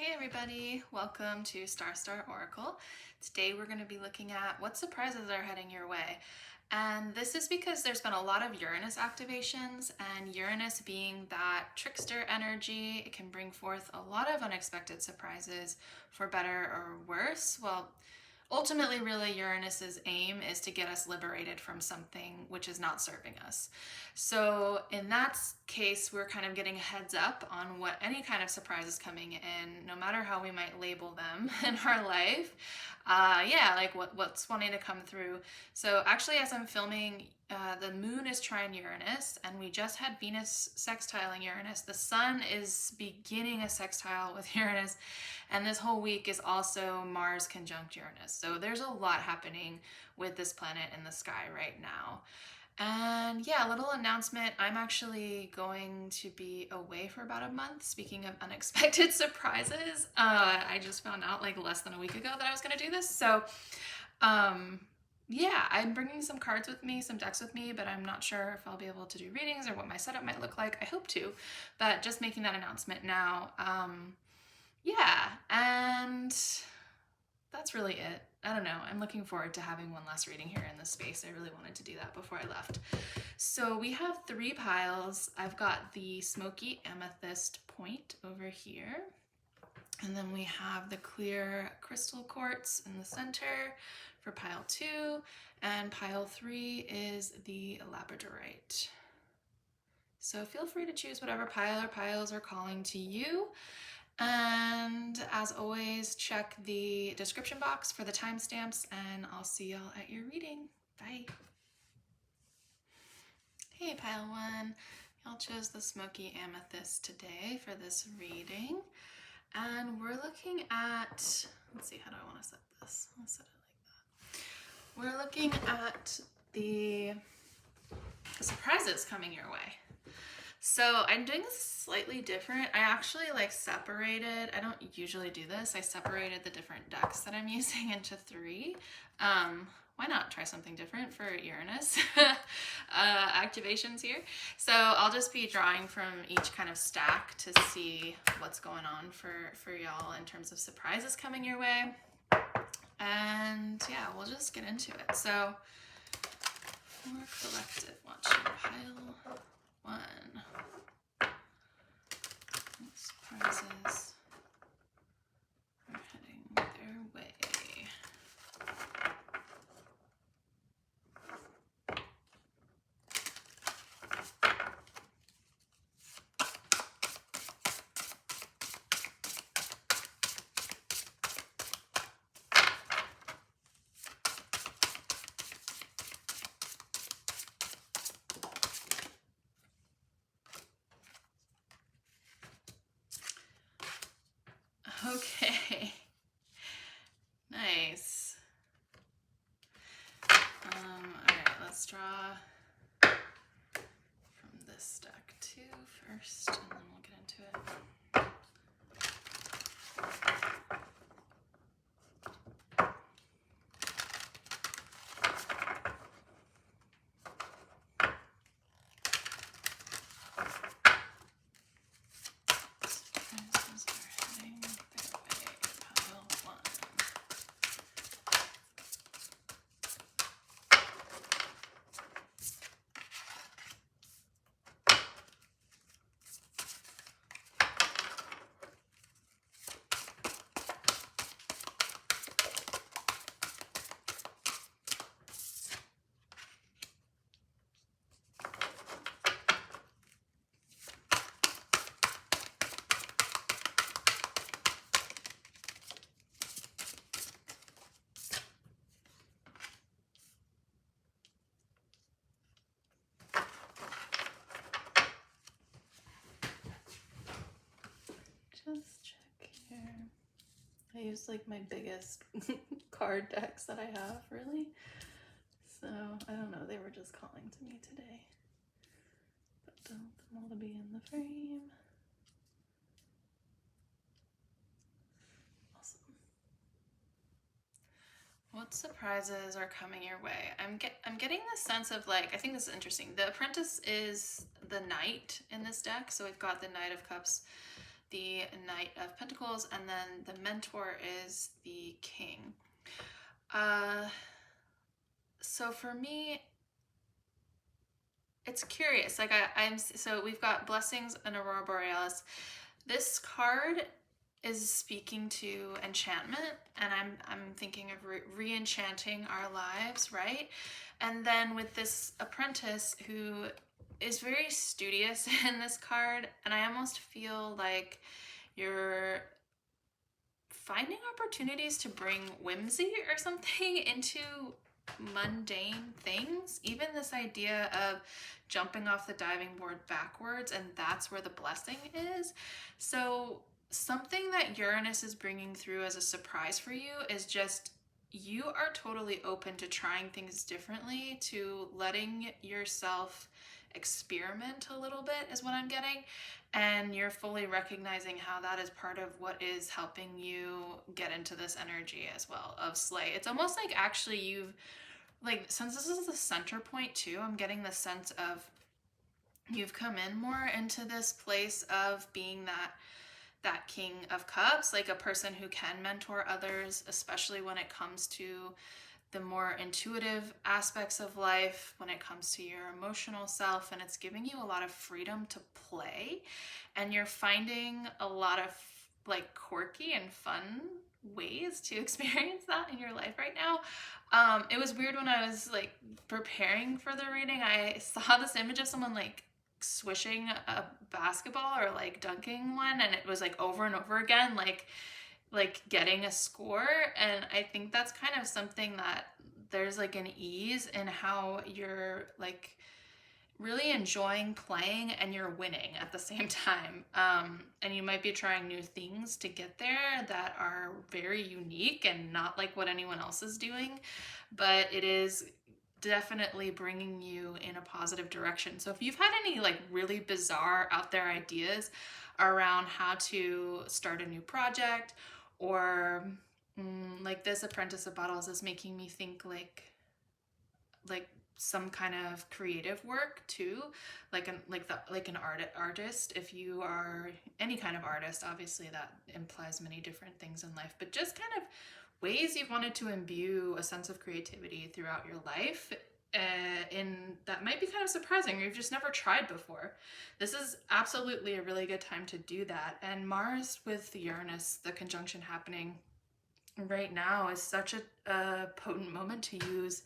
Hey everybody, welcome to Star Oracle. Today we're going to be looking at what surprises are heading your way. And this is because there's been a lot of Uranus activations, and Uranus being that trickster energy, it can bring forth a lot of unexpected surprises for better or worse. Well, ultimately, really, Uranus's aim is to get us liberated from something which is not serving us. So in that case, we're kind of getting a heads up on what any kind of surprise is coming in, no matter how we might label them in our life. Like what's wanting to come through. So actually, as I'm filming, the moon is trine Uranus, and we just had Venus sextiling Uranus. The sun is beginning a sextile with Uranus, and this whole week is also Mars conjunct Uranus. So there's a lot happening with this planet in the sky right now. And yeah, a little announcement. I'm actually going to be away for about a month. Speaking of unexpected surprises, I just found out like less than a week ago that I was going to do this. So yeah, I'm bringing some cards with me, some decks with me, but I'm not sure if I'll be able to do readings or what my setup might look like. I hope to, but just making that announcement now. Yeah, and that's really it. I don't know. I'm looking forward to having one last reading here in this space. I really wanted to do that before I left. So we have 3 piles. I've got the smoky amethyst point over here. And then we have the clear crystal quartz in the center for pile 2. And pile 3 is the labradorite. So feel free to choose whatever pile or piles are calling to you. And as always, check the description box for the timestamps, and I'll see y'all at your reading. Bye. Hey, pile 1. Y'all chose the smoky amethyst today for this reading. And we're looking at, let's see, how do I want to set this? I'll set it like that. We're looking at the surprises coming your way. So I'm doing this slightly different. I actually separated, I don't usually do this, I separated the different decks that I'm using into 3. Why not try something different for Uranus activations here? So I'll just be drawing from each kind of stack to see what's going on for y'all in terms of surprises coming your way. And yeah, we'll just get into it. So for collective watching pile 1. Surprises are heading their way. Okay, nice. All right, let's draw from this deck too first, and then we'll get into it. Just check here. I use my biggest card decks that I have, really. So I don't know, they were just calling to me today. But don't want them all to be in the frame. Awesome. What surprises are coming your way? I'm getting this sense of I think this is interesting. The Apprentice is the Knight in this deck. So we've got the Knight of Cups, the Knight of Pentacles, and then the Mentor is the King. So for me, it's curious. Like so we've got Blessings and Aurora Borealis. This card is speaking to enchantment, and I'm thinking of re-enchanting our lives, right? And then with this Apprentice who is very studious in this card, and I almost feel like you're finding opportunities to bring whimsy or something into mundane things. Even this idea of jumping off the diving board backwards, and that's where the blessing is. So something that Uranus is bringing through as a surprise for you is just you are totally open to trying things differently, to letting yourself experiment a little bit is what I'm getting. And you're fully recognizing how that is part of what is helping you get into this energy as well of slay. It's almost like actually you've, like, since this is the center point too, I'm getting the sense of you've come in more into this place of being that King of Cups, like a person who can mentor others, especially when it comes to the more intuitive aspects of life, when it comes to your emotional self, and it's giving you a lot of freedom to play, and you're finding a lot of like quirky and fun ways to experience that in your life right now. It was weird when I was like preparing for the reading, I saw this image of someone like swishing a basketball or like dunking one, and it was like over and over again, like getting a score. And I think that's kind of something that there's like an ease in how you're like really enjoying playing and you're winning at the same time. And you might be trying new things to get there that are very unique and not like what anyone else is doing, but it is definitely bringing you in a positive direction. So if you've had any like really bizarre out there ideas around how to start a new project, or like this Apprentice of Bottles is making me think like some kind of creative work too, like an artist. If you are any kind of artist, obviously that implies many different things in life, but just kind of ways you've wanted to imbue a sense of creativity throughout your life, in that might be kind of surprising, or you've just never tried before. This is absolutely a really good time to do that. And Mars with Uranus, the conjunction happening right now, is such a potent moment to use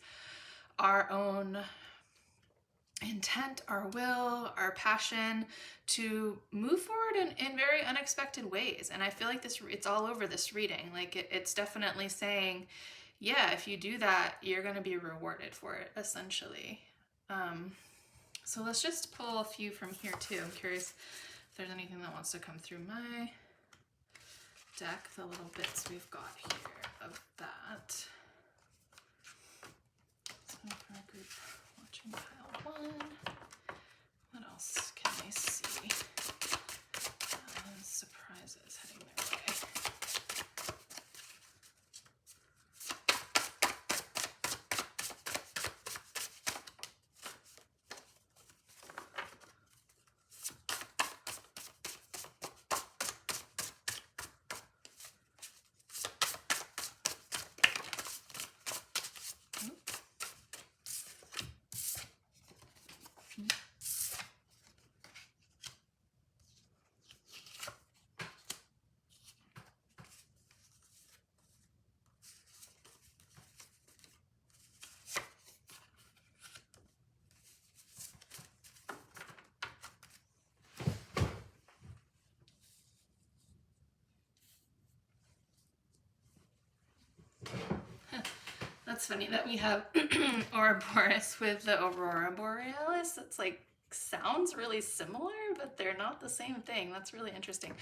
our own intent, our will, our passion to move forward in very unexpected ways. And I feel like it's all over this reading. Like it's definitely saying, yeah, if you do that, you're going to be rewarded for it, essentially. So let's just pull a few from here too. I'm curious if there's anything that wants to come through my deck, the little bits we've got here of that. So for our group watching pile 1, what else can I see? Surprises heading their way. That's funny that we have Ouroboros with the Aurora Borealis. It's like sounds really similar, but they're not the same thing. That's really interesting.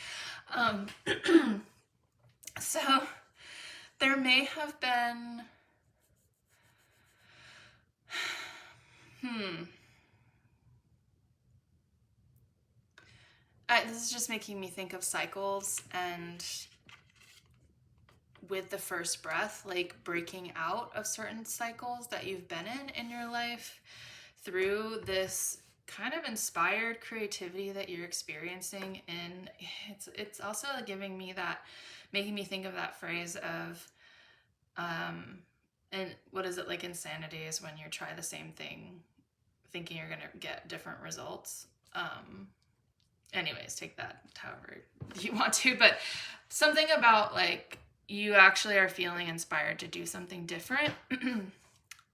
So there may have been this is just making me think of cycles, and with the first breath, like breaking out of certain cycles that you've been in your life through this kind of inspired creativity that you're experiencing, and it's also giving me that, making me think of that phrase of and what is it, like insanity is when you try the same thing thinking you're gonna get different results. Anyways, take that however you want to, but something about like you actually are feeling inspired to do something different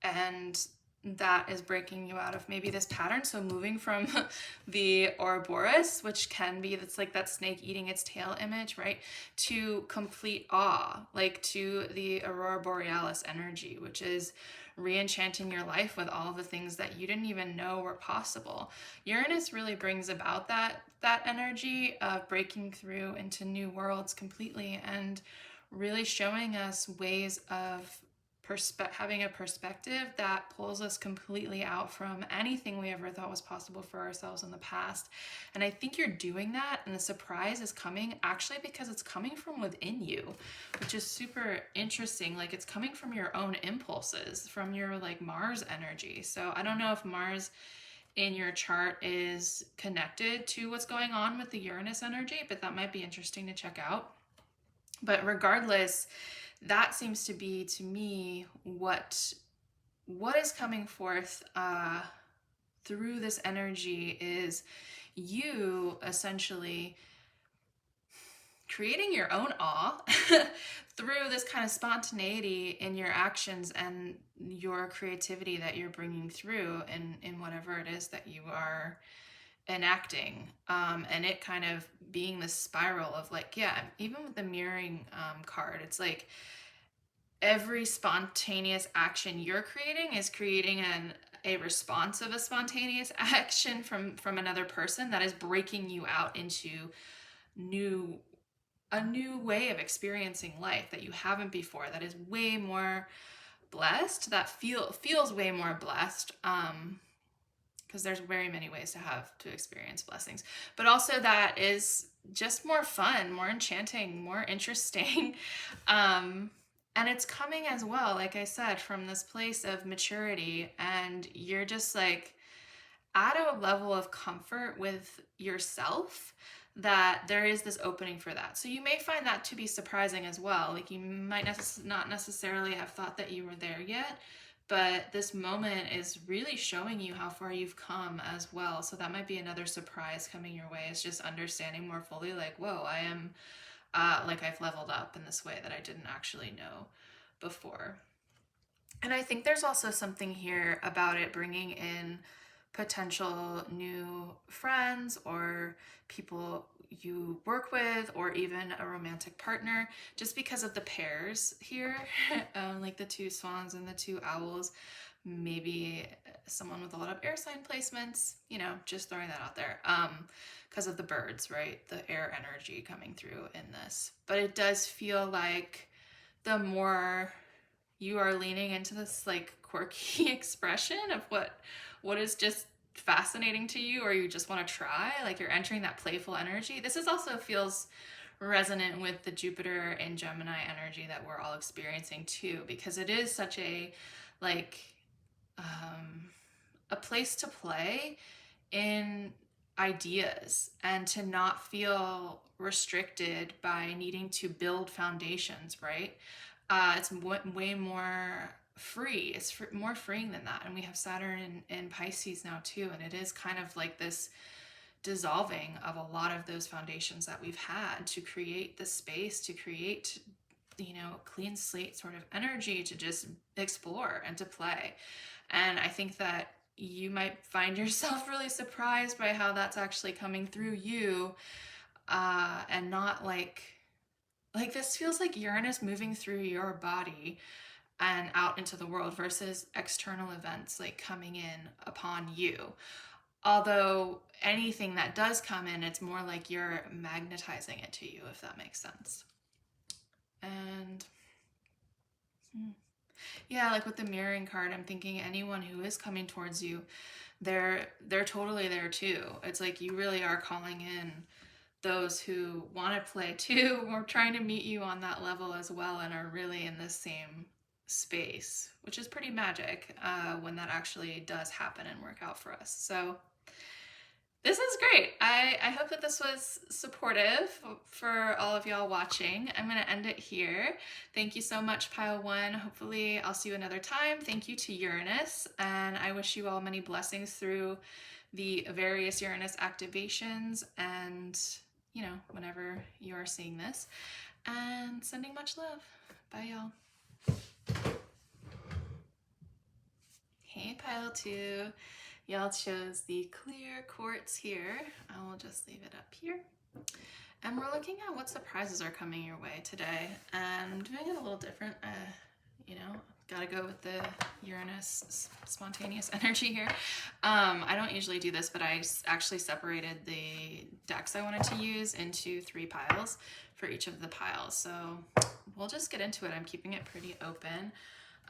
and that is breaking you out of maybe this pattern. So moving from the Ouroboros, which can be, that's like that snake eating its tail image, right? To complete awe, like to the Aurora Borealis energy, which is re-enchanting your life with all the things that you didn't even know were possible. Uranus really brings about that energy of breaking through into new worlds completely and really showing us ways of having a perspective that pulls us completely out from anything we ever thought was possible for ourselves in the past. And I think you're doing that, and the surprise is coming actually because it's coming from within you, which is super interesting. Like it's coming from your own impulses, from your like Mars energy. So I don't know if Mars in your chart is connected to what's going on with the Uranus energy, but that might be interesting to check out. But regardless, that seems to be, to me, what is coming forth through this energy is you essentially creating your own awe through this kind of spontaneity in your actions and your creativity that you're bringing through in whatever it is that you are enacting, and it kind of being this spiral of like, yeah, even with the mirroring card, it's like every spontaneous action you're creating is creating a response of a spontaneous action from another person that is breaking you out into a new way of experiencing life that you haven't before, that is way more blessed, that feels way more blessed, because there's very many ways to experience blessings, but also that is just more fun, more enchanting, more interesting. And it's coming as well, like I said, from this place of maturity, and you're just like at a level of comfort with yourself that there is this opening for that. So you may find that to be surprising as well. Like you might not necessarily have thought that you were there yet, but this moment is really showing you how far you've come as well. So that might be another surprise coming your way, is just understanding more fully like, whoa, I am like I've leveled up in this way that I didn't actually know before. And I think there's also something here about it bringing in potential new friends or people you work with, or even a romantic partner, just because of the pairs here, like the two swans and the two owls. Maybe someone with a lot of air sign placements, just throwing that out there, because of the birds, right? The air energy coming through in this. But it does feel like the more you are leaning into this like quirky expression of what is just fascinating to you, or you just want to try, like you're entering that playful energy. This is also feels resonant with the Jupiter and Gemini energy that we're all experiencing too, because it is such a like a place to play in ideas and to not feel restricted by needing to build foundations, right? It's way more free. It's more freeing than that. And we have Saturn in Pisces now too. And it is kind of like this dissolving of a lot of those foundations that we've had to create the space, to create, clean slate sort of energy to just explore and to play. And I think that you might find yourself really surprised by how that's actually coming through you, and not like this feels like Uranus moving through your body and out into the world versus external events like coming in upon you. Although anything that does come in, it's more like you're magnetizing it to you, if that makes sense. And yeah, like with the mirroring card, I'm thinking anyone who is coming towards you, they're totally there too. It's like you really are calling in those who want to play too, or trying to meet you on that level as well, and are really in the same space, which is pretty magic when that actually does happen and work out for us. So This is great. I hope that this was supportive for all of y'all watching. I'm going to end it here. Thank you so much, Pile 1. Hopefully I'll see you another time. Thank you to Uranus, and I wish you all many blessings through the various Uranus activations and, you know, whenever you are seeing this. And sending much love. Bye, y'all. Hey, Pile 2. Y'all chose the clear quartz here. I will just leave it up here. And we're looking at what surprises are coming your way today. And I'm doing it a little different. You know, gotta go with the Uranus spontaneous energy here. I don't usually do this, but I actually separated the decks I wanted to use into 3 piles for each of the piles. So we'll just get into it. I'm keeping it pretty open.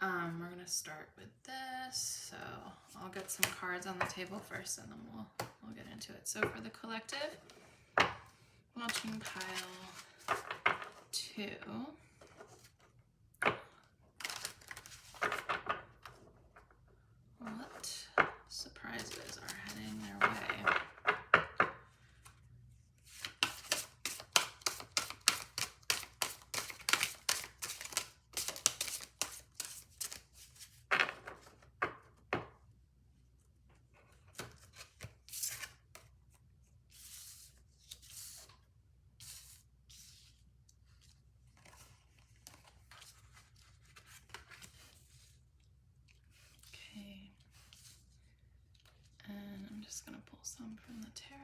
We're gonna start with this. So I'll get some cards on the table first, and then we'll get into it. So for the collective, watching pile 2. What surprises are heading their way? I'm just going to pull some from the tarot.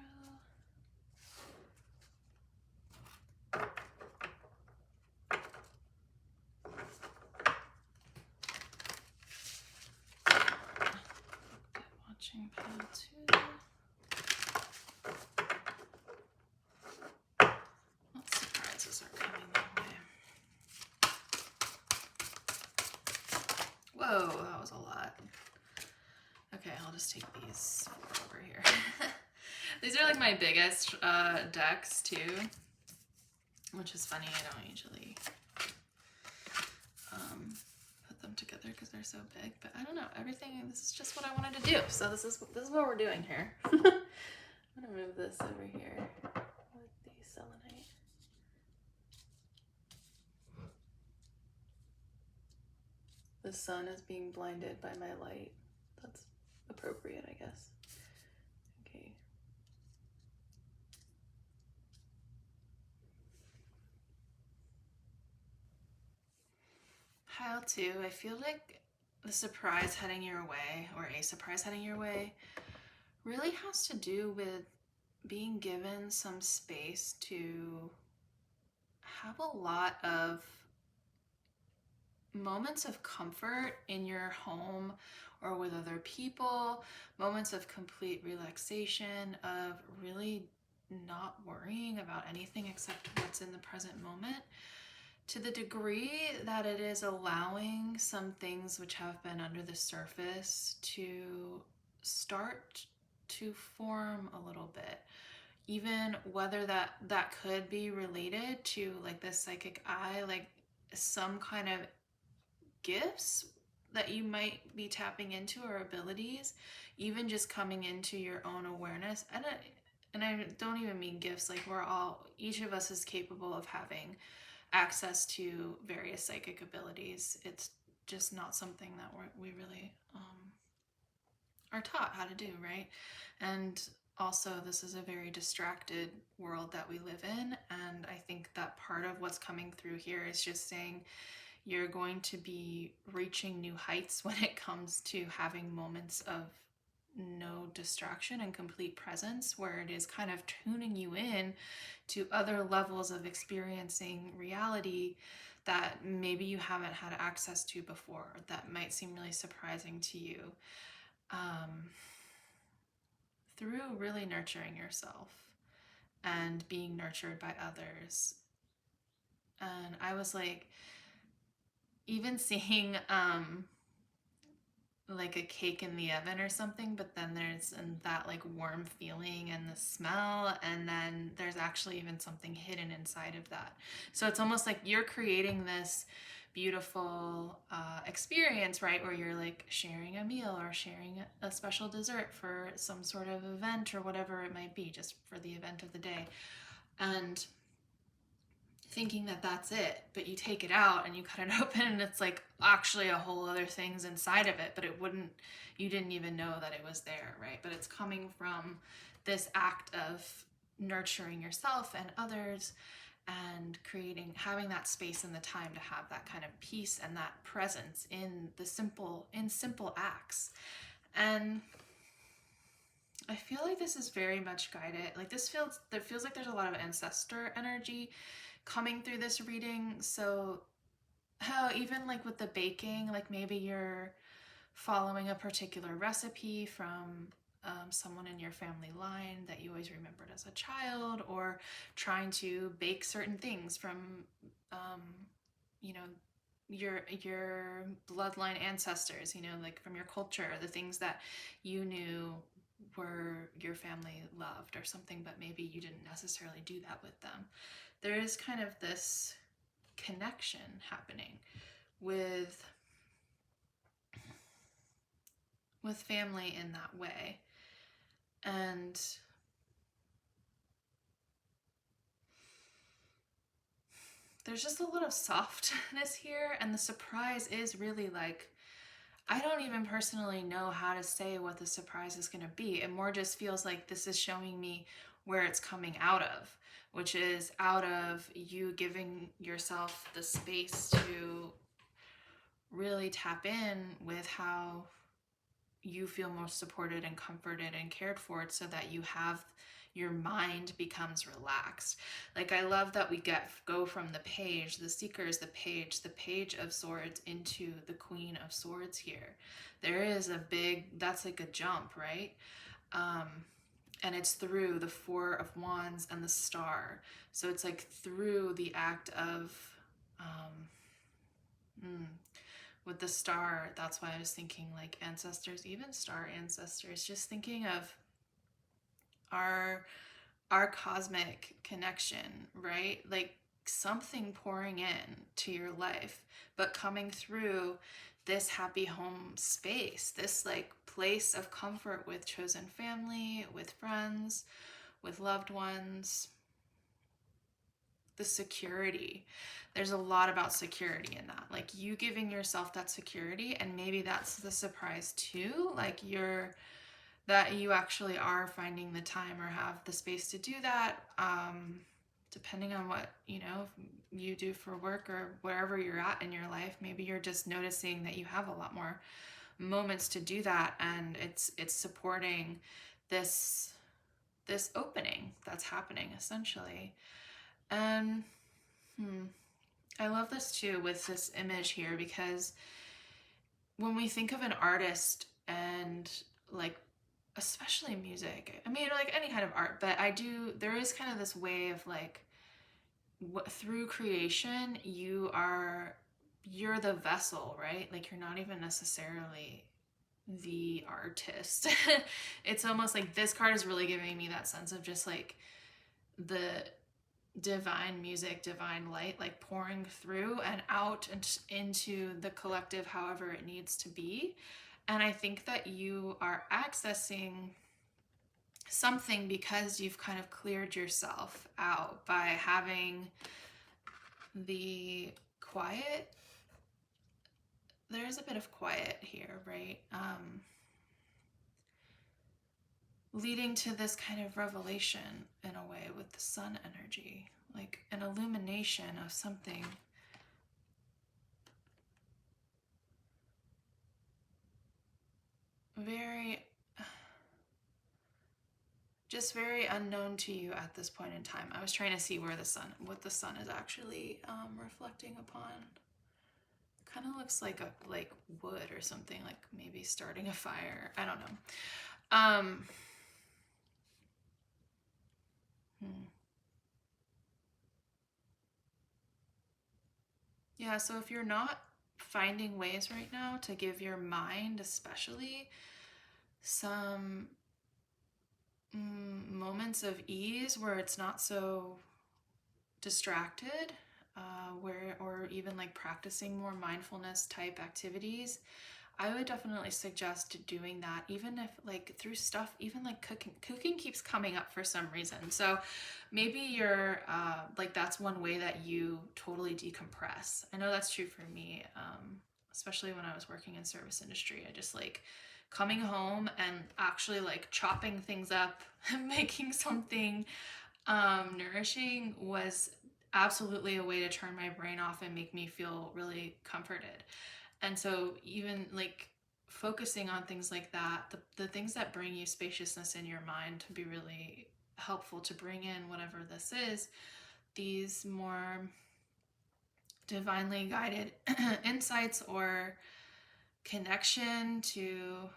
Watching pile 2. What surprises are coming their way? Whoa, that was a lot. Okay, I'll just take these 4 over here. These are like my biggest decks too, which is funny. I don't usually put them together because they're so big, but I don't know. This is just what I wanted to do. So this is what we're doing here. I'm gonna move this over here with the selenite. The sun is being blinded by my light. That's appropriate, I guess. Okay. Pile 2, I feel like the surprise heading your way, or a surprise heading your way, really has to do with being given some space to have a lot of moments of comfort in your home or with other people, moments of complete relaxation, of really not worrying about anything except what's in the present moment, to the degree that it is allowing some things which have been under the surface to start to form a little bit. Even whether that could be related to like the psychic eye, like some kind of gifts that you might be tapping into, or abilities, even just coming into your own awareness. And I don't even mean gifts, like each of us is capable of having access to various psychic abilities. It's just not something that we really are taught how to do, right? And also, this is a very distracted world that we live in, and I think that part of what's coming through here is just saying you're going to be reaching new heights when it comes to having moments of no distraction and complete presence, where it is kind of tuning you in to other levels of experiencing reality that maybe you haven't had access to before, that might seem really surprising to you, through really nurturing yourself and being nurtured by others. And I was like, even seeing like a cake in the oven or something, but then there's that like warm feeling and the smell, and then there's actually even something hidden inside of that. So it's almost like you're creating this beautiful experience, right? Where you're like sharing a meal or sharing a special dessert for some sort of event or whatever it might be, just for the event of the day. And thinking that that's it, but you take it out and you cut it open and it's like actually a whole other thing's inside of it, but you didn't even know that it was there, right? But it's coming from this act of nurturing yourself and others and having that space and the time to have that kind of peace and that presence in simple acts. And I feel like this is very much guided. Like there feels like there's a lot of ancestor energy coming through this reading. So how even like with the baking, like maybe you're following a particular recipe from someone in your family line that you always remembered as a child, or trying to bake certain things from you know your bloodline ancestors, like from your culture, the things that you knew were your family loved or something, but maybe you didn't necessarily do that with them. There is kind of this connection happening with family in that way. And there's just a lot of softness here, and the surprise is really like, I don't even personally know how to say what the surprise is going to be. It more just feels like this is showing me where it's coming out of, which is out of you giving yourself the space to really tap in with how you feel most supported and comforted and cared for, so that your mind becomes relaxed. Like, I love that we go from the page, the seeker is the page of swords, into the queen of swords here. There is that's like a jump, right? And it's through the four of wands and the star. So it's like through the act of with the star, that's why I was thinking like ancestors, even star ancestors, just thinking of our cosmic connection, right? Like something pouring in to your life, but coming through this happy home space, this like place of comfort with chosen family, with friends, with loved ones. The security. There's a lot about security in that. Like you giving yourself that security, and maybe that's the surprise too. Like that you actually are finding the time or have the space to do that. Depending on what, you do for work or wherever you're at in your life, maybe you're just noticing that you have a lot more moments to do that, and it's supporting this opening that's happening essentially. And I love this too with this image here, because when we think of an artist and like, especially music, I mean like any kind of art, but there is kind of this way of like, through creation, you're the vessel, right? Like you're not even necessarily the artist. It's almost like this card is really giving me that sense of just like the divine music, divine light, like pouring through and out and into the collective however it needs to be. And I think that you are accessing something because you've kind of cleared yourself out by having the quiet. There's a bit of quiet here, right? Leading to this kind of revelation in a way with the sun energy, like an illumination of something very unknown to you at this point in time. I was trying to see what the sun is actually reflecting upon. Kind of looks like wood or something, like maybe starting a fire. I don't know. Yeah, so if you're not finding ways right now to give your mind especially some moments of ease where it's not so distracted, or even like practicing more mindfulness type activities, I would definitely suggest doing that, even if like through stuff, even like cooking keeps coming up for some reason. So maybe you're like, that's one way that you totally decompress. I know that's true for me, especially when I was working in service industry. I just like coming home and actually like chopping things up and making something nourishing was absolutely a way to turn my brain off and make me feel really comforted. And so even like focusing on things like that, the things that bring you spaciousness in your mind to be really helpful to bring in whatever this is, these more divinely guided insights or connection to,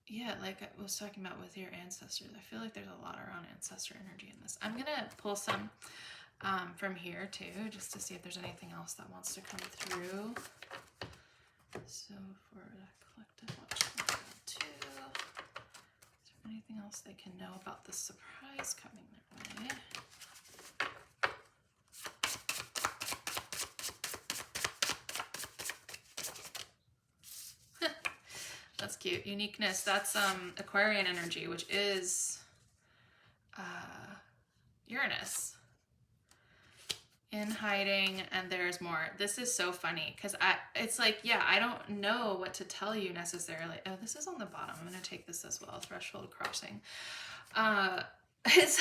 yeah, like I was talking about with your ancestors. I feel like there's a lot around ancestor energy in this. I'm gonna pull some from here too, just to see if there's anything else that wants to come through. So for the collective watch too, is there anything else they can know about the surprise coming their way? That's cute. Uniqueness. That's Aquarian energy, which is Uranus. In hiding, and there's more. This is so funny because it's like, yeah, I don't know what to tell you necessarily. Oh, this is on the bottom. I'm going to take this as well. Threshold crossing. It's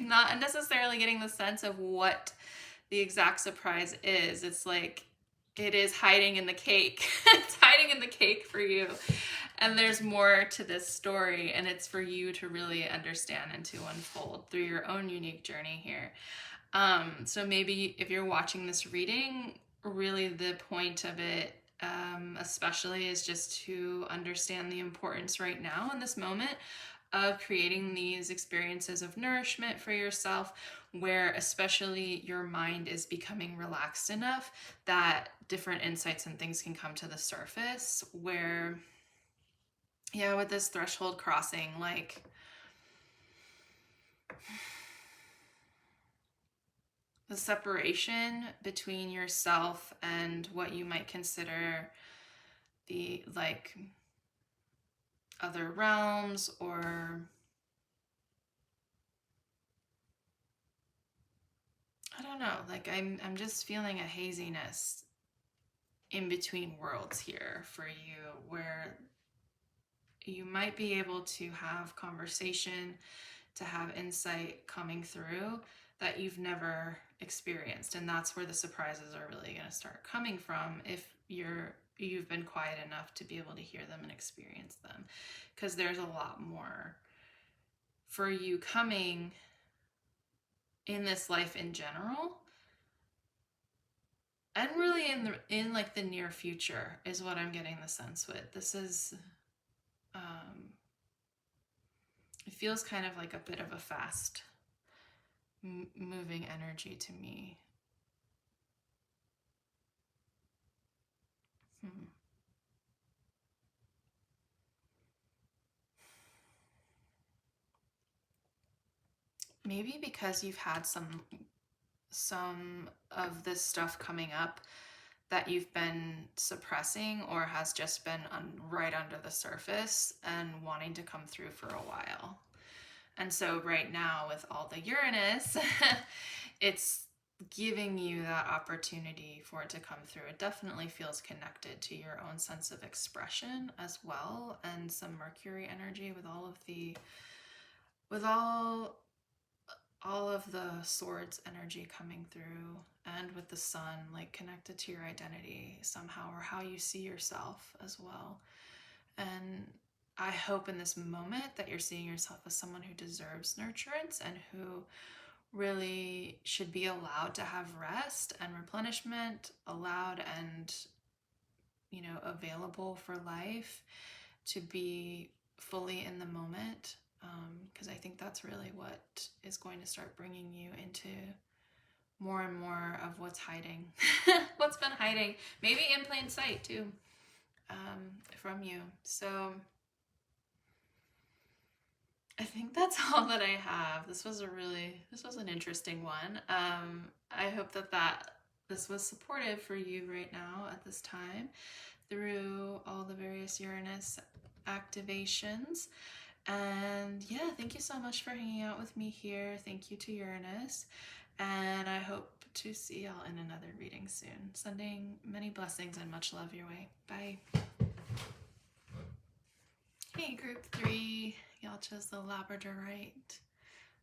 not necessarily getting the sense of what the exact surprise is. It's like, it is hiding in the cake. It's hiding in the cake for you. And there's more to this story, and it's for you to really understand and to unfold through your own unique journey here. So maybe if you're watching this reading, really the point of it, especially, is just to understand the importance right now in this moment of creating these experiences of nourishment for yourself, where especially your mind is becoming relaxed enough that different insights and things can come to the surface. Where, yeah, with this threshold crossing, like, the separation between yourself and what you might consider the like other realms, or I don't know, like I'm just feeling a haziness in between worlds here for you, where you might be able to have conversation, to have insight coming through that you've never experienced. And that's where the surprises are really going to start coming from, if you've been quiet enough to be able to hear them and experience them, because there's a lot more for you coming in this life in general, and really in like the near future is what I'm getting the sense with. This is it feels kind of like a bit of a fast moving energy to me. Maybe because you've had some of this stuff coming up that you've been suppressing, or has just been right under the surface and wanting to come through for a while. And so right now with all the Uranus, it's giving you that opportunity for it to come through. It definitely feels connected to your own sense of expression as well, and some Mercury energy with all of the swords energy coming through, and with the sun, like connected to your identity somehow, or how you see yourself as well. And I hope in this moment that you're seeing yourself as someone who deserves nurturance, and who really should be allowed to have rest and replenishment, allowed and, available for life, to be fully in the moment. Because I think that's really what is going to start bringing you into more and more of what's hiding, what's been hiding, maybe in plain sight too, from you. So I think that's all that I have. This was an interesting one. I hope that this was supportive for you right now at this time through all the various Uranus activations. And yeah, thank you so much for hanging out with me here. Thank you to Uranus. And I hope to see y'all in another reading soon. Sending many blessings and much love your way. Bye. Hey, group 3. Y'all chose the labradorite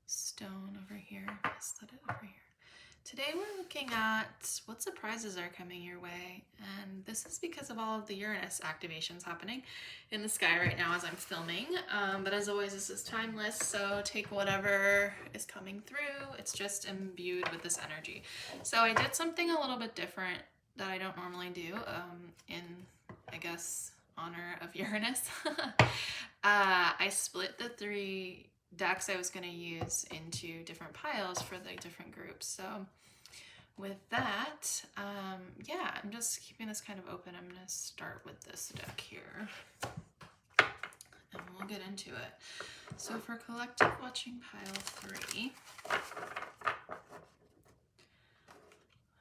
stone over here. Let's set it over here. Today we're looking at what surprises are coming your way, and this is because of all of the Uranus activations happening in the sky right now as I'm filming. But as always, this is timeless, so take whatever is coming through. It's just imbued with this energy. So I did something a little bit different that I don't normally do in, I guess, honor of Uranus. I split the 3 decks I was going to use into different piles for the different groups. So with that, yeah, I'm just keeping this kind of open. I'm going to start with this deck here and we'll get into it. So for collective watching pile 3,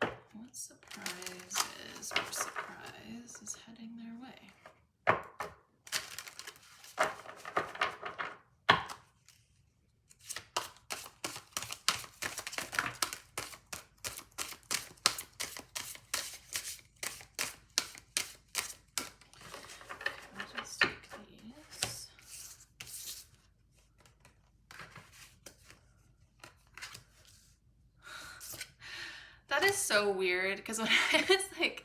what surprise is heading their way? That is so weird, because when I was like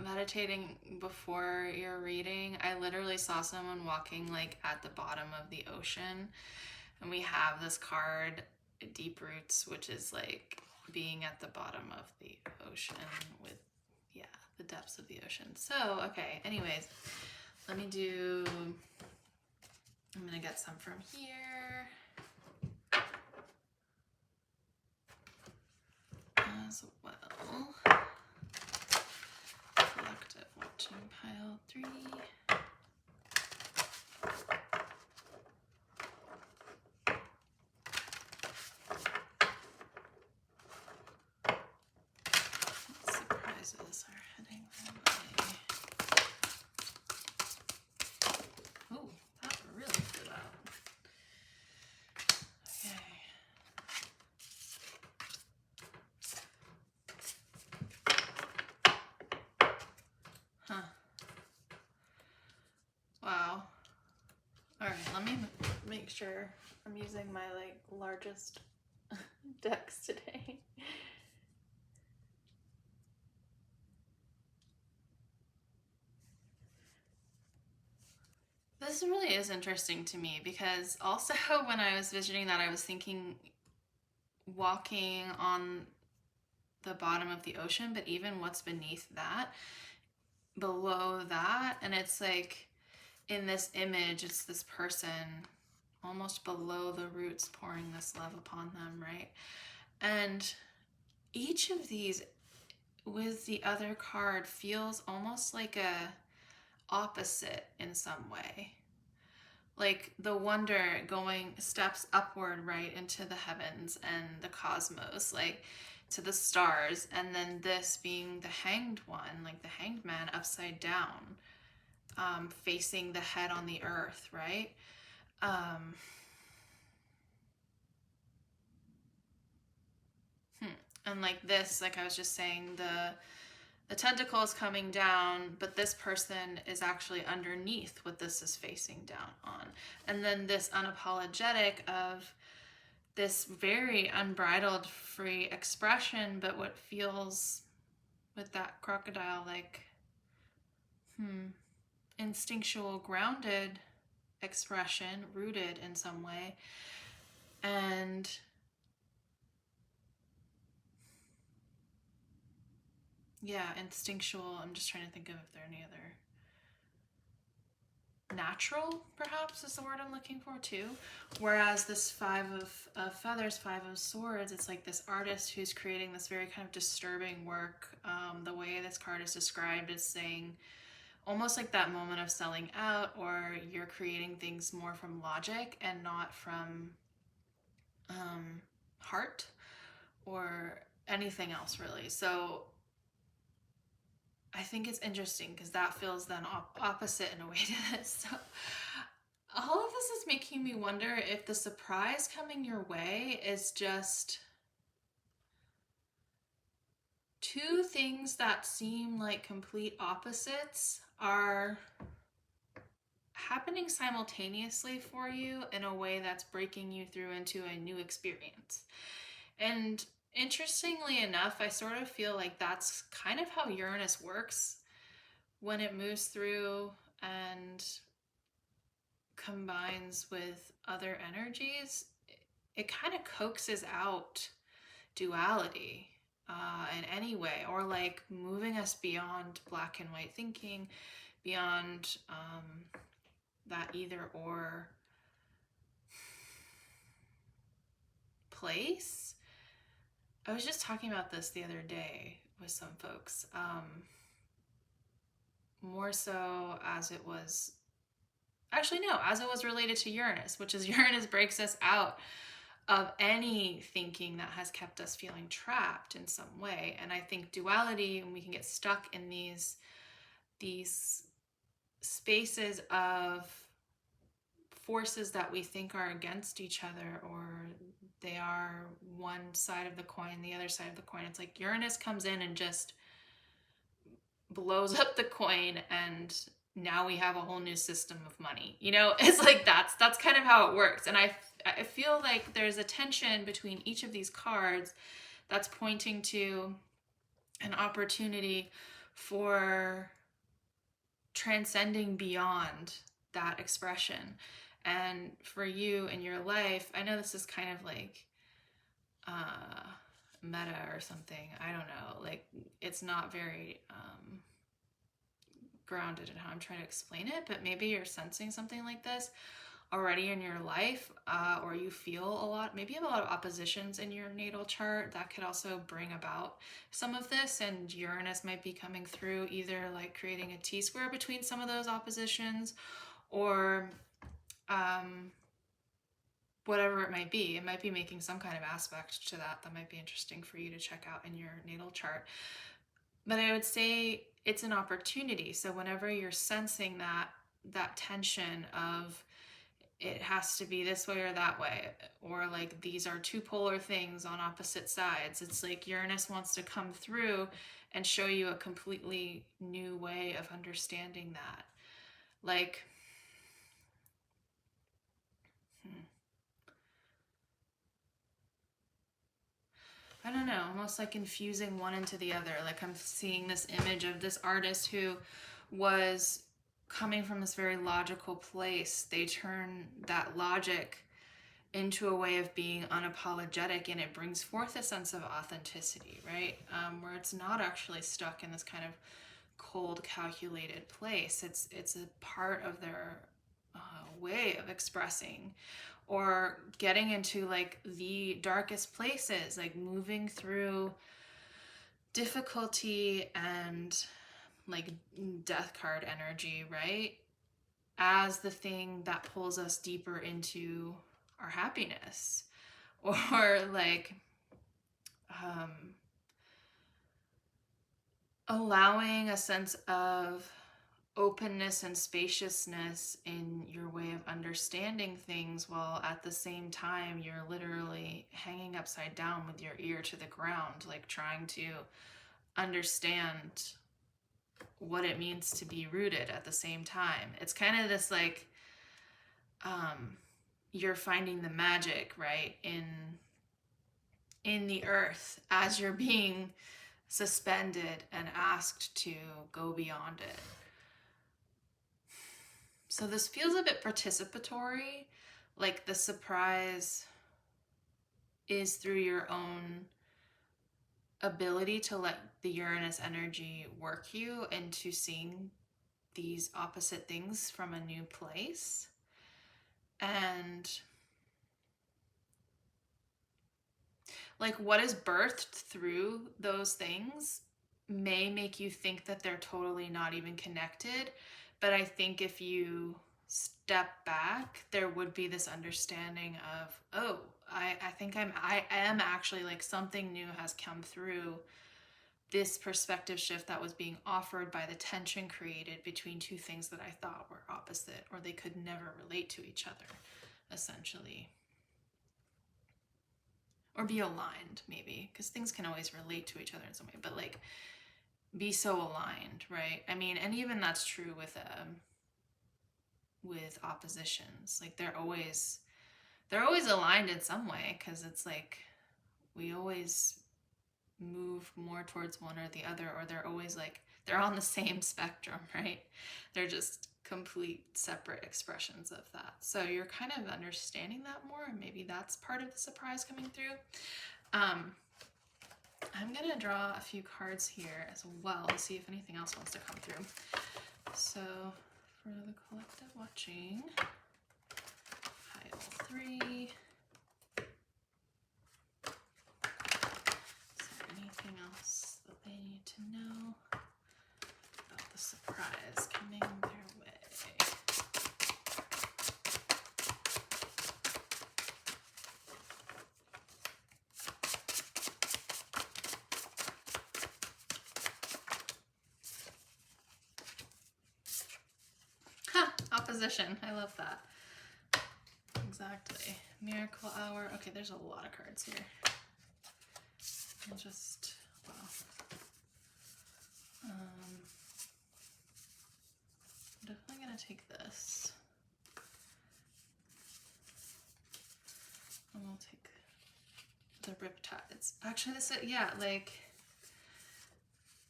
meditating before your reading, I literally saw someone walking like at the bottom of the ocean, and we have this card, Deep Roots, which is like being at the bottom of the ocean with, yeah, the depths of the ocean. So, okay, anyways, let me do, I'm gonna get some from here. As well, collective watching pile 3. What surprises are heading their way? Oh, that really stood out. Okay. Huh. Wow. Alright, let me make sure I'm using my like largest decks today. This really is interesting to me, because also when I was visioning that, I was thinking walking on the bottom of the ocean, but even what's beneath that, below that, and it's like in this image, it's this person almost below the roots pouring this love upon them, right? And each of these with the other card feels almost like a opposite in some way. Like the wonder going steps upward, right, into the heavens and the cosmos, like to the stars, and then this being the hanged one, like the hanged man upside down, facing the head on the earth, right? And like this, like I was just saying, the tentacle is coming down, but this person is actually underneath what this is facing down on. And then this unapologetic of this very unbridled free expression, but what feels with that crocodile like instinctual grounded expression, rooted in some way. And yeah, instinctual. I'm just trying to think of if there are any other. Natural, perhaps, is the word I'm looking for too. Whereas this 5 of feathers, 5 of swords, it's like this artist who's creating this very kind of disturbing work. The way this card is described is saying almost like that moment of selling out, or you're creating things more from logic and not from heart or anything else really. So I think it's interesting because that feels then opposite in a way to this. So all of this is making me wonder if the surprise coming your way is just two things that seem like complete opposites are happening simultaneously for you in a way that's breaking you through into a new experience. And interestingly enough, I sort of feel like that's kind of how Uranus works when it moves through and combines with other energies. It kind of coaxes out duality in any way, or like moving us beyond black and white thinking, beyond that either or place. I was just talking about this the other day with some folks, more so as it was, actually no, as it was related to Uranus, which is Uranus breaks us out of any thinking that has kept us feeling trapped in some way. And I think duality, and we can get stuck in these spaces of forces that we think are against each other, or they are one side of the coin, the other side of the coin. It's like Uranus comes in and just blows up the coin, and now we have a whole new system of money. You know, it's like that's kind of how it works. And I feel like there's a tension between each of these cards that's pointing to an opportunity for transcending beyond that expression. And for you in your life, I know this is kind of like meta or something. I don't know. Like, it's not very grounded in how I'm trying to explain it, but maybe you're sensing something like this already in your life, or you feel a lot, maybe you have a lot of oppositions in your natal chart that could also bring about some of this, and Uranus might be coming through, either like creating a T-square between some of those oppositions, or whatever it might be. It might be making some kind of aspect to that might be interesting for you to check out in your natal chart. But I would say it's an opportunity. So whenever you're sensing that tension of it has to be this way or that way, or like these are two polar things on opposite sides, it's like Uranus wants to come through and show you a completely new way of understanding that. Like, I don't know, almost like infusing one into the other. Like, I'm seeing this image of this artist who was coming from this very logical place. They turn that logic into a way of being unapologetic, and it brings forth a sense of authenticity, right? Where it's not actually stuck in this kind of cold, calculated place. It's a part of their way of expressing, or getting into like the darkest places, like moving through difficulty and like death card energy, right? As the thing that pulls us deeper into our happiness, or like allowing a sense of openness and spaciousness in your way of understanding things, while at the same time you're literally hanging upside down with your ear to the ground, like trying to understand what it means to be rooted at the same time. It's kind of this like you're finding the magic, right, in the earth as you're being suspended and asked to go beyond it. So this feels a bit participatory, like the surprise is through your own ability to let the Uranus energy work you into seeing these opposite things from a new place. And like what is birthed through those things may make you think that they're totally not even connected. But I think if you step back, there would be this understanding of, oh, I think I am actually like something new has come through this perspective shift that was being offered by the tension created between two things that I thought were opposite or they could never relate to each other, essentially. Or be aligned, maybe, because things can always relate to each other in some way, but like be so aligned, right? I mean, and even that's true with oppositions. Like they're always aligned in some way, because it's like we always move more towards one or the other, or they're always like they're on the same spectrum, right? They're just complete separate expressions of that. So you're kind of understanding that more, and maybe that's part of the surprise coming through. I'm gonna draw a few cards here as well to see if anything else wants to come through. So for the collective watching, pile 3. Is there anything else that they need to know about the surprise coming their way? Opposition. I love that. Exactly. Miracle hour. Okay, there's a lot of cards here. I'll just, wow. I'm definitely gonna take this. And we'll take the riptides. Actually, this is, yeah, like,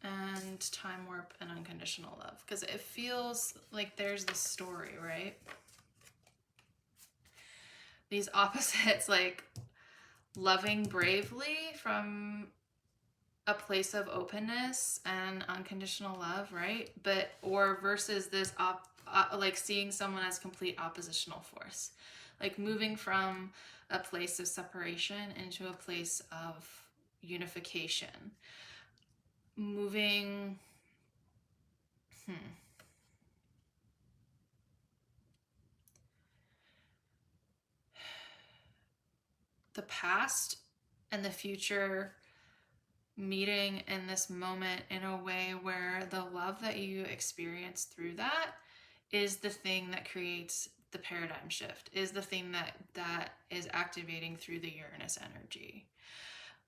and time warp and unconditional love, because it feels like there's this story, right? These opposites, like loving bravely from a place of openness and unconditional love, right? But or versus this like seeing someone as complete oppositional force, like moving from a place of separation into a place of unification, moving the past and the future meeting in this moment in a way where the love that you experience through that is the thing that creates the paradigm shift, is the thing that is activating through the Uranus energy.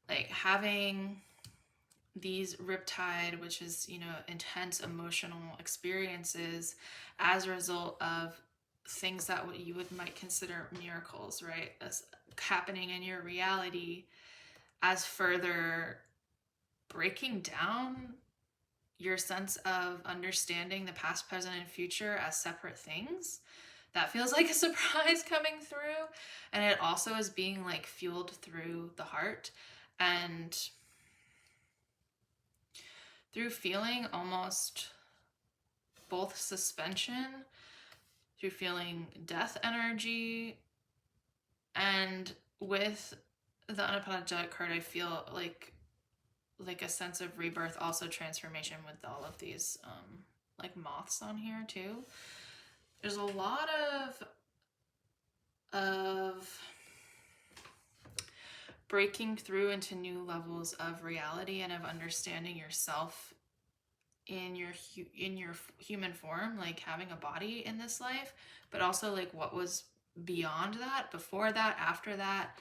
Like having these riptide, which is, you know, intense emotional experiences as a result of things that what you might consider miracles, right? As happening in your reality, as further breaking down your sense of understanding the past, present, and future as separate things. That feels like a surprise coming through. And it also is being like fueled through the heart and through feeling almost both suspension, through feeling death energy, and with the unapologetic card, I feel like a sense of rebirth, also transformation with all of these like moths on here too. There's a lot of breaking through into new levels of reality and of understanding yourself in your human form, like having a body in this life, but also like what was beyond that, before that, after that.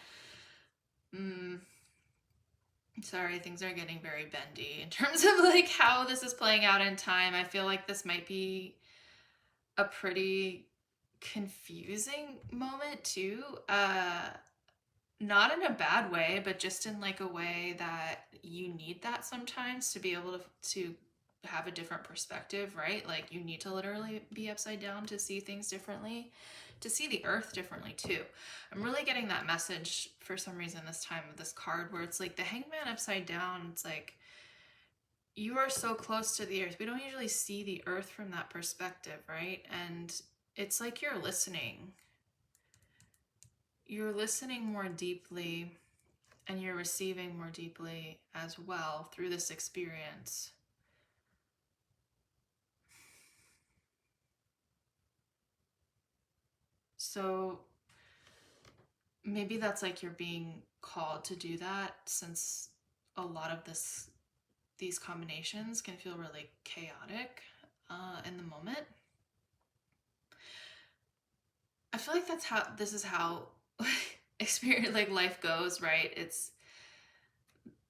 Sorry, things are getting very bendy in terms of like how this is playing out in time. I feel like this might be a pretty confusing moment too. Not in a bad way, but just in like a way that you need that sometimes to be able to have a different perspective, right? Like you need to literally be upside down to see things differently, to see the earth differently too. I'm really getting that message for some reason this time with this card where it's like the hangman upside down. It's like you are so close to the earth. We don't usually see the earth from that perspective, right? And it's like you're listening. You're listening more deeply and you're receiving more deeply as well through this experience. So maybe that's like you're being called to do that, since a lot of these combinations can feel really chaotic in the moment. I feel like this is how experience, like, life goes, right?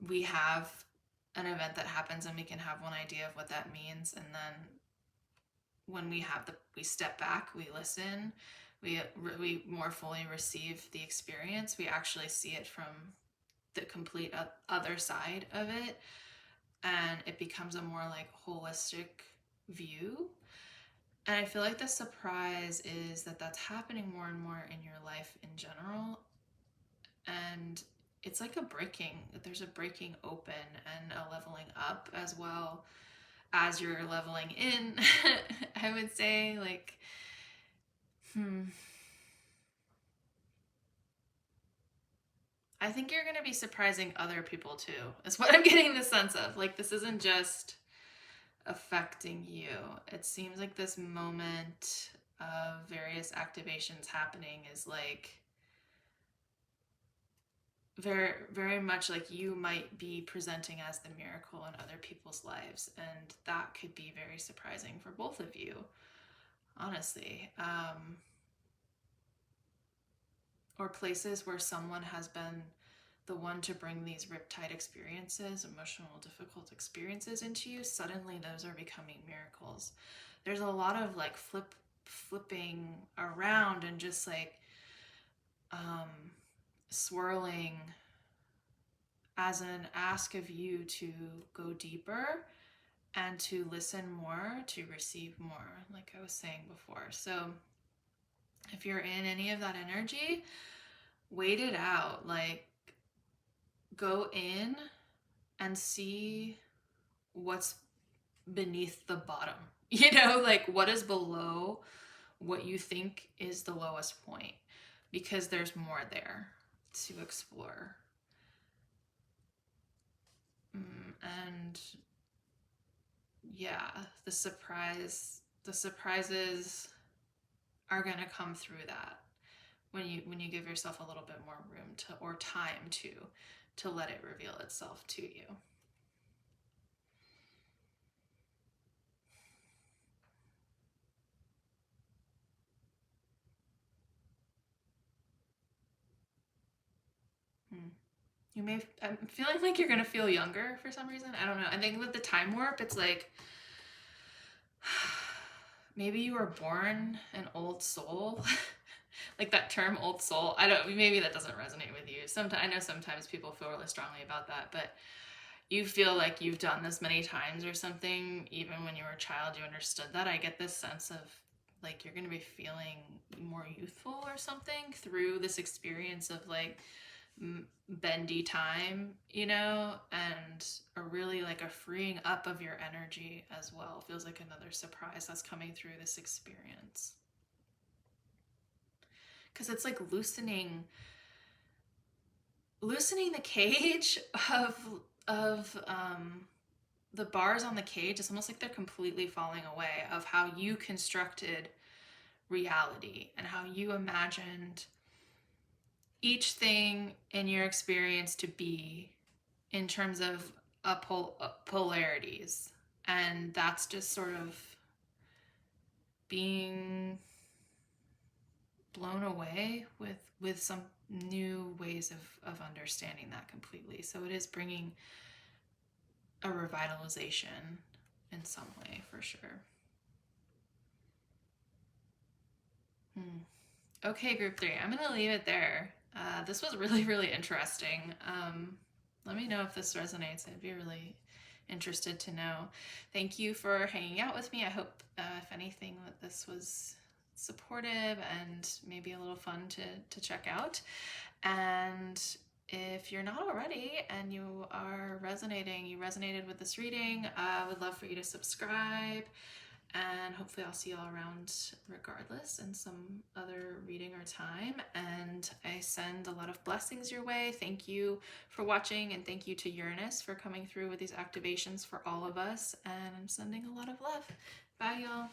We have an event that happens and we can have one idea of what that means, and then when we step back, we listen, we more fully receive the experience, we actually see it from the complete other side of it, and it becomes a more like holistic view. And I feel like the surprise is that that's happening more and more in your life in general. And it's like there's a breaking open and a leveling up as well as you're leveling in. I would say, like, I think you're going to be surprising other people too, is what I'm getting the sense of. Like, this isn't just affecting you. It seems like this moment of various activations happening is like very, very much like you might be presenting as the miracle in other people's lives. And that could be very surprising for both of you, honestly. Or places where someone has been the one to bring these riptide experiences, emotional, difficult experiences into you, suddenly those are becoming miracles. There's a lot of like flipping around and just like swirling as an ask of you to go deeper and to listen more, to receive more, like I was saying before. So if you're in any of that energy, wait it out. Like, go in and see what's beneath the bottom. Like, what is below what you think is the lowest point, because there's more there to explore. And yeah, the surprises are going to come through that when you give yourself a little bit more room or time to let it reveal itself to you. I'm feeling like you're going to feel younger for some reason. I don't know. I think with the time warp, it's like maybe you were born an old soul. Like that term old soul. Maybe that doesn't resonate with you. I know sometimes people feel really strongly about that, but you feel like you've done this many times or something. Even when you were a child, you understood that. I get this sense of like you're going to be feeling more youthful or something through this experience of like bendy time, and a really like a freeing up of your energy as well. Feels like another surprise that's coming through this experience, because it's like loosening the cage of the bars on the cage. It's almost like they're completely falling away of how you constructed reality and how you imagined each thing in your experience to be in terms of polarities. And that's just sort of being blown away with some new ways of understanding that completely. So it is bringing a revitalization in some way, for sure. Okay, group 3, I'm gonna leave it there. This was really, really interesting. Let me know if this resonates. I'd be really interested to know. Thank you for hanging out with me. I hope, if anything, that this was supportive and maybe a little fun to check out. And if you're not already and you resonated with this reading, I would love for you to subscribe. And hopefully I'll see you all around regardless in some other reading or time. And I send a lot of blessings your way. Thank you for watching, and thank you to Uranus for coming through with these activations for all of us. And I'm sending a lot of love. Bye, y'all.